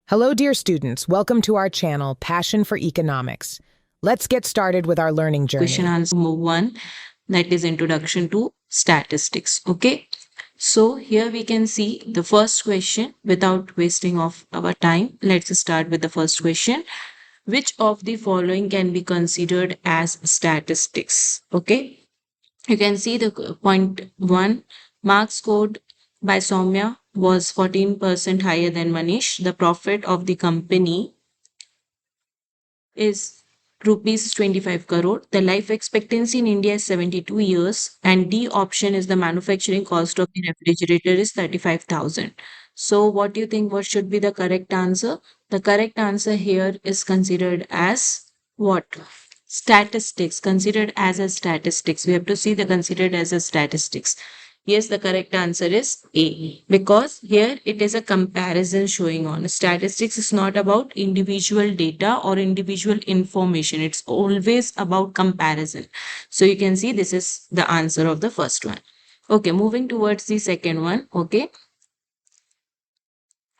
Hello, dear students. Welcome to our channel, Passion for Economics. Let's get started with our learning journey. Question answer number 1, that is introduction to statistics. Okay, so here we can see the first question. Without wasting of our time, let's start with the first question. Which of the following can be considered as statistics? Okay, you can see the point 1. Marks scored by Soumya was 14% higher than Manish. The profit of the company is rupees 25 crore. The life expectancy in India is 72 years, and D option is the manufacturing cost of the refrigerator is 35,000. So what do you think, what should be the correct answer? The correct answer here is considered as what? Statistics, considered as a statistics. We have to see the considered as a statistics. Yes, the correct answer is A, because here it is a comparison showing on. Statistics is not about individual data or individual information. It's always about comparison. So you can see this is the answer of the first one. Okay, moving towards the second one. Okay.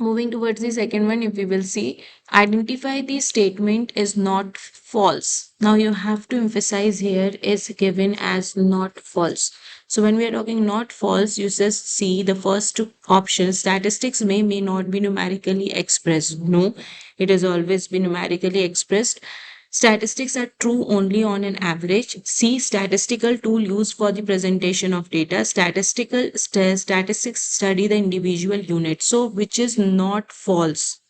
Moving towards the second one, if we will see, identify the statement is not false. Now you have to emphasize here is given as not false. So when we are talking not false, you just see the first option. Statistics may not be numerically expressed. No, it has always been numerically expressed. Statistics are true only on an average. C. Statistical tool used for the presentation of data. Statistics study the individual unit. So which is not false.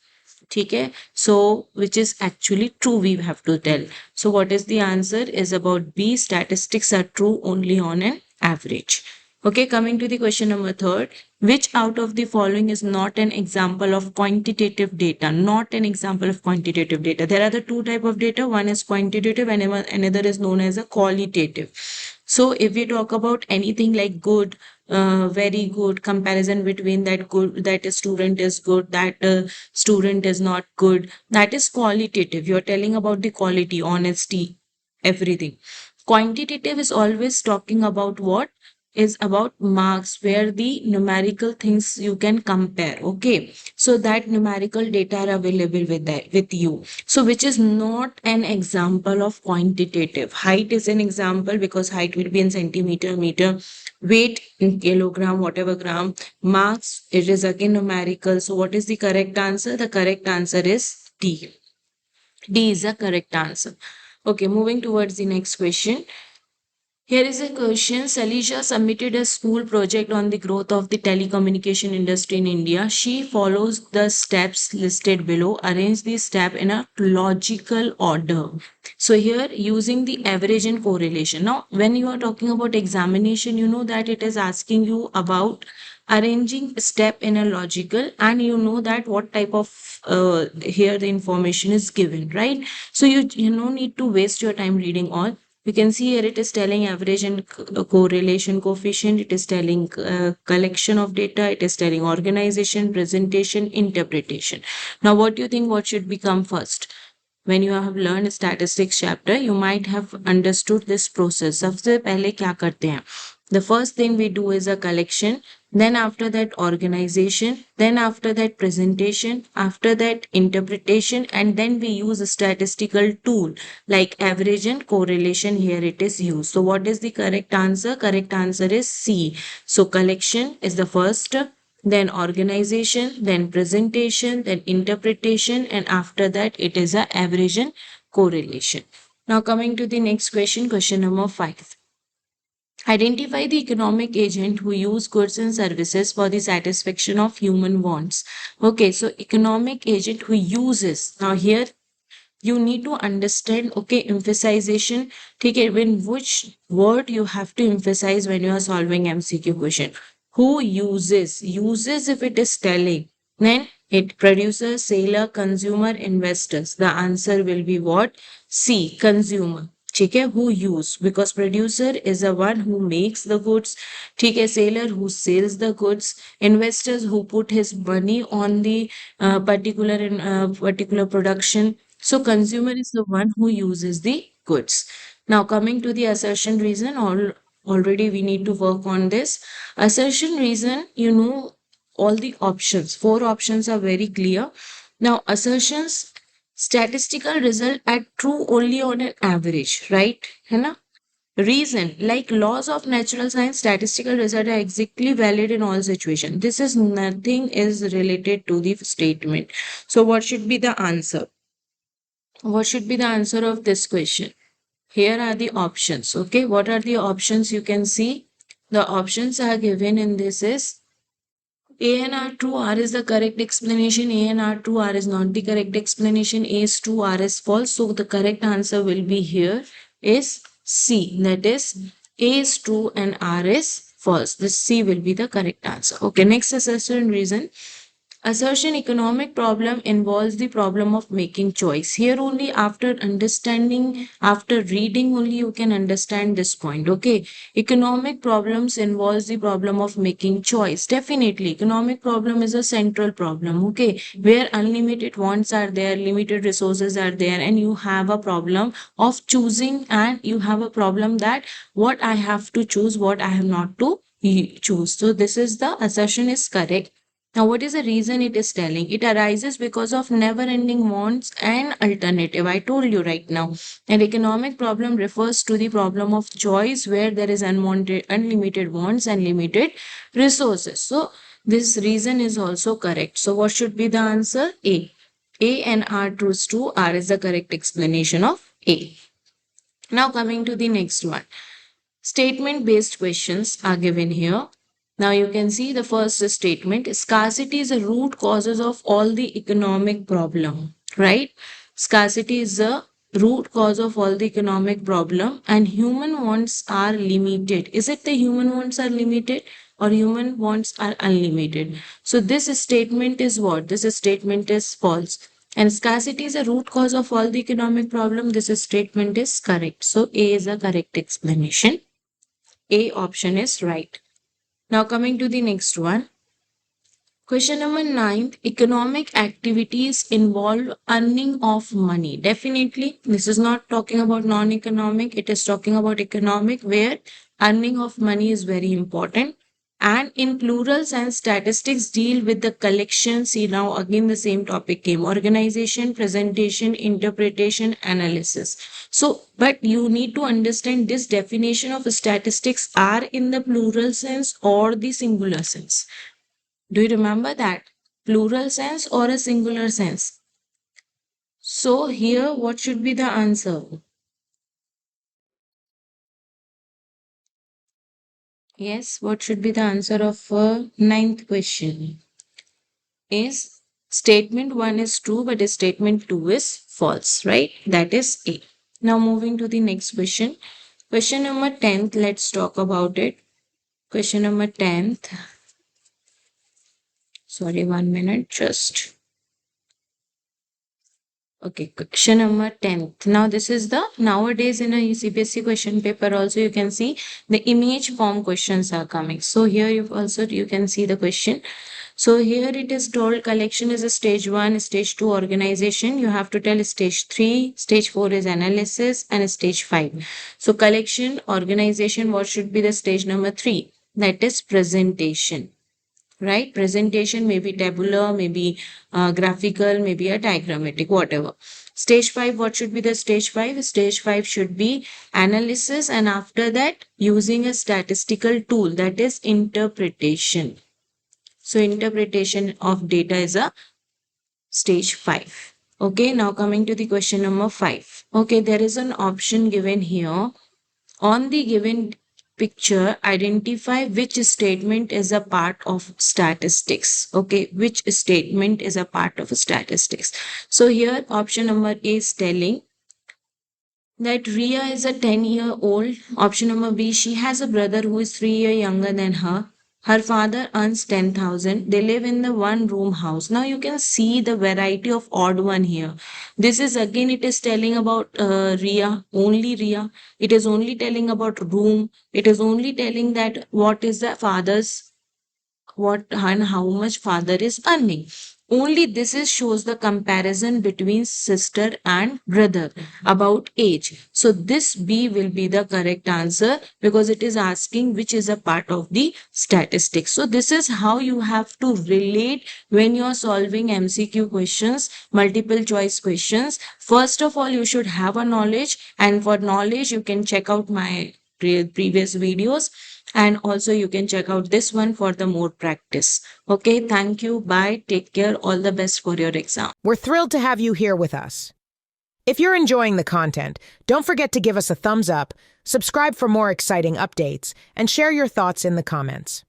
Okay, so which is actually true, we have to tell. So what is the answer is about B. Statistics are true only on an average. Okay, coming to the question number 3. Which out of the following is not an example of quantitative data? Not an example of quantitative data. There are the two type of data. One is quantitative and another is known as a qualitative. So if we talk about anything like good, very good, comparison between that good, that a student is good, that student is not good, that is qualitative. You're telling about the quality, honesty, everything. Quantitative is always talking about what is about marks, where the numerical things you can compare. Okay, so that numerical data are available with you. So which is not an example of quantitative. Height is an example because height will be in centimeter, meter. Weight in kilogram, whatever gram. Marks, it is again numerical. So what is the correct answer? The correct answer is D. D is the correct answer. Okay, moving towards the next question. Here is a question. Salisha submitted a school project on the growth of the telecommunication industry in India. She follows the steps listed below. Arrange the step in a logical order. So here using the average and correlation. Now, when you are talking about examination, you know that it is asking you about arranging step in a logical, and you know that what type of here the information is given, right? So you no need to waste your time reading all. We can see here it is telling average and correlation coefficient. It is telling collection of data. It is telling organization, presentation, interpretation. Now, what do you think? What should become first? When you have learned statistics chapter, you might have understood this process. सबसे पहले क्या करते हैं? The first thing we do is a collection, then after that organization, then after that presentation, after that interpretation, and then we use a statistical tool like average and correlation. Here it is used. So what is the correct answer? Correct answer is C. So collection is the first, then organization, then presentation, then interpretation, and after that it is a average and correlation. Now coming to the next question, question number 5. Identify the economic agent who use goods and services for the satisfaction of human wants. Okay, so economic agent who uses. Now here you need to understand, okay, emphasization. Okay, when which word you have to emphasize when you are solving MCQ question. Who uses? Uses, if it is telling, then it producer, seller, consumer, investors. The answer will be what? C, consumer. ठीक है, who use, because producer is the one who makes the goods. ठीक है, seller who sells the goods, investors who put his money on the particular production. So consumer is the one who uses the goods. Now coming to the assertion reason, already we need to work on this. Assertion reason, you know all the options. 4 options are very clear. Now, assertions, statistical result are true only on an average, right? है ना? Reason, like laws of natural science, statistical result are exactly valid in all situations. This is nothing is related to the statement. So, what should be the answer? What should be the answer of this question? Here are the options. Okay, what are the options you can see? The options are given in this is A and R true, R is the correct explanation. A and R true, R is not the correct explanation. A is true, R is false. So the correct answer will be here is C. That is A is true and R is false. This C will be the correct answer. Okay, next assertion reason. Assertion economic problem involves the problem of making choice. Here only after understanding, after reading only you can understand this point. Okay. Economic problems involves the problem of making choice. Definitely. Economic problem is a central problem. Okay. Where unlimited wants are there, limited resources are there, and you have a problem of choosing, and you have a problem that what I have to choose, what I have not to choose. So this is the assertion is correct. Now, what is the reason it is telling? It arises because of never ending wants and alternative. I told you right now. An economic problem refers to the problem of choice where there is unwanted, unlimited wants and limited resources. So, this reason is also correct. So, what should be the answer? A. A and R truths true. R is the correct explanation of A. Now, coming to the next one. Statement based questions are given here. Now you can see the first statement, scarcity is the root causes of all the economic problem, right? Scarcity is the root cause of all the economic problem and human wants are limited. Is it the human wants are limited or human wants are unlimited? So this statement is what? This statement is false. And scarcity is a root cause of all the economic problem. This statement is correct. So A is a correct explanation. A option is right. Now coming to the next one. Question number 9. Economic activities involve earning of money. Definitely, this is not talking about non-economic. It is talking about economic where earning of money is very important. And in plural sense, statistics deal with the collection. See now again the same topic came. Organization, presentation, interpretation, analysis. So, but you need to understand this definition of statistics are in the plural sense or the singular sense. Do you remember that? Plural sense or a singular sense? So here, what should be the answer? Yes, what should be the answer of ninth question? Is statement 1 is true, but statement 2 is false, right? That is A. Now moving to the next question. Question number 10th, let's talk about it. Question number 10th. Sorry, 1 minute, just. Okay, question number 10th. Now, this is the nowadays in a CBSE question paper also you can see the image form questions are coming. So here you can see the question. So here it is told collection is a stage 1, stage 2 organization. You have to tell stage 3, stage 4 is analysis and stage 5. So collection, organization, what should be the stage number 3? That is presentation, right? Presentation may be tabular, maybe graphical, maybe a diagrammatic, whatever. Stage 5, what should be the stage 5? Stage 5 should be analysis, and after that, using a statistical tool, that is interpretation. So, interpretation of data is a stage 5. Okay, now coming to the question number 5. Okay, there is an option given here. On the given picture, identify which statement is a part of statistics. Okay, which statement is a part of statistics. So here option number A is telling that Ria is a 10-year-old. Option number B, she has a brother who is 3 years younger than her. Her father earns 10,000. They live in the one room house. Now you can see the variety of odd one here. This is again, it is telling about Ria, only Ria. It is only telling about room. It is only telling that what is the father's, what and how much father is earning. Only this is shows the comparison between sister and brother about age. So this B will be the correct answer because it is asking which is a part of the statistics. So this is how you have to relate when you're solving MCQ questions, multiple choice questions. First of all, you should have a knowledge, and for knowledge, you can check out my previous videos, and also you can check out this one for the more practice. Okay, thank you. Bye. Take care. All the best for your exam. We're thrilled to have you here with us. If you're enjoying the content, don't forget to give us a thumbs up, subscribe for more exciting updates, and share your thoughts in the comments.